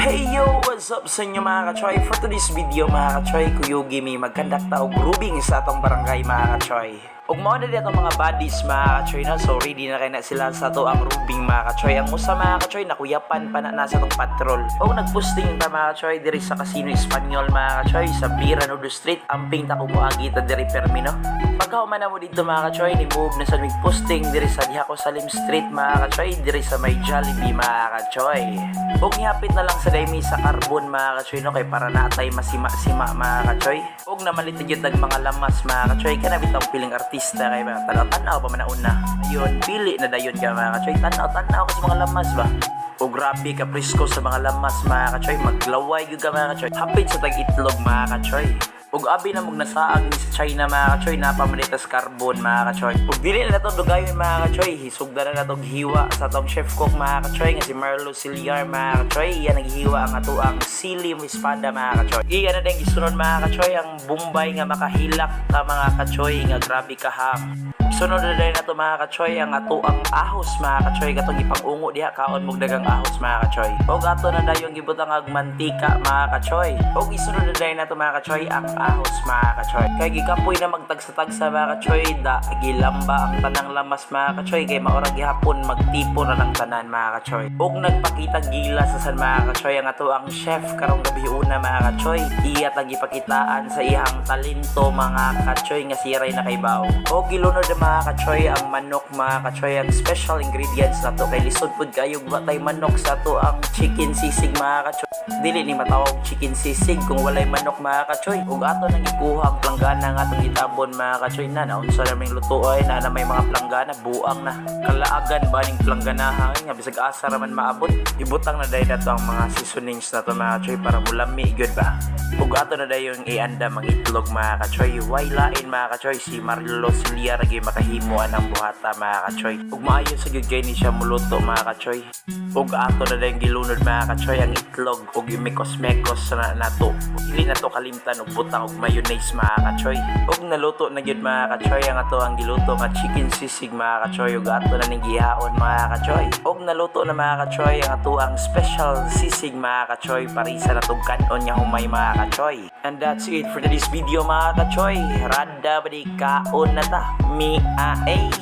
Hey yo! What's up sa inyo mga ka-choy? For today's video mga ka-choy, Kuyogi may magkandakta og grouping sa atong barangay mga ka-choy. Ug mao na dito mga buddies mga ka-choy na, so ready na kay na sila sa to ang grouping mga ka-choy. Ang usa mga ka-choy nakuyapan pa na nasa tong patrol. O nagposting ta mga ka-choy diri sa Casino Espanyol mga ka-choy sa Biranodo Street, amping ta kumuagi ta diri permino. Pagkahuman na mo dito mga ka-choy, ni move na sa posting diri sa Dihaco Salim Street mga ka-choy, diri sa may Jollibee mga ka-choy. Ug ihapit na lang sa daymi sa carbon mga ka-choy no, kay para natay masima-sima mga ka-choy. Ug namalitig yun mga lamas mga ka-choy, kana bitang piling artista kay mga tanaw pa man una. Ayun, pili na dayon ka mga ka-choy, tanaw kasi mga lamas ba. O grabe ka presko sa mga lamas mga ka-choy, maglaway gyud ka mga ka-choy. Hapit sa tag-itlog mga ka-choy. Ug abi na mong nasaag ni sa China mga ka-choy, napamanitas carbon mga ka-choy. Ug dili na to dugayon mga ka-choy, hisugdan na natong hiwa sa tong chef cook mga ka-choy nga si Marlo Ciliar mga ka-choy. Iyan naghiwa ang ato ang sili mo espada mga ka-choy. Iyan na din gisunod mga ka-choy ang Bombay nga makahilak ka mga ka-choy, nga grabe ka ha. Sunod na din na to mga ka-choy ang ato ang ahos mga ka-choy, katong ipangungo diha kaon mong dagang ahos mga ka-choy. Ug ato na dayon gibutang ag mantika mga ka-choy. Ug isunod na din na to mga ka-choy ang ahos mga ka-choy. Kay gikapoy na magtagsa-tagsa mga ka-choy, da gilamba ang tanang lamas mga ka-choy, kay maura gihapon magtipo na ng tanan mga ka-choy. Ug nagpakita gila sa san mga ka-choy ang ato ang chef karong gabi una mga ka-choy. Iya tag ipakitaan sa iyang talento mga ka-choy nga siray na kay baw. Ug gilunod na mga ka-choy ang manok mga ka-choy, ang special ingredients na to kay lisod pud kayo batay manok sa to ang chicken sisig mga ka-choy. Dili ni matawag chicken sisig kung walay manok mga ka-choy. Ug ato nang ikuha ang planggana nga atong itabon mga ka-choy na naunsa na may lutuoy na may mga planggana buang na kalaagan ba ning plangganahan nga bisag asa ra man maabot. Ibutang na dayon nato ang mga seasonings na to mga ka-choy para mulami gyud ba. Ug ato na dayon ianda mang itlog mga ka-choy. Way lain mga ka-choy, si Marlo Ciliar gyud makahimoan ang buhata mga ka-choy. Ug maayo sa gyud kay ni siya muluto mga ka-choy. Ug ato na dayon gilunod mga ka-choy ang itlog ug imekos-mekos na nato. Dili na to kalimtan og butang og mayonnaise mga ka-choy. Ug naluto na gyud mga ka-choy ang ato ang giluto nga chicken sisig mga ka-choy. Ug ato na ning gihaon mga ka-choy. Ug naluto na mga ka-choy ang ato ang special sisig mga ka-choy, parisa na tong kanon nga humay mga ka-choy. And that's it for today's video mga ka-choy. Rada ba di kaon na ta? Mi-a-ay.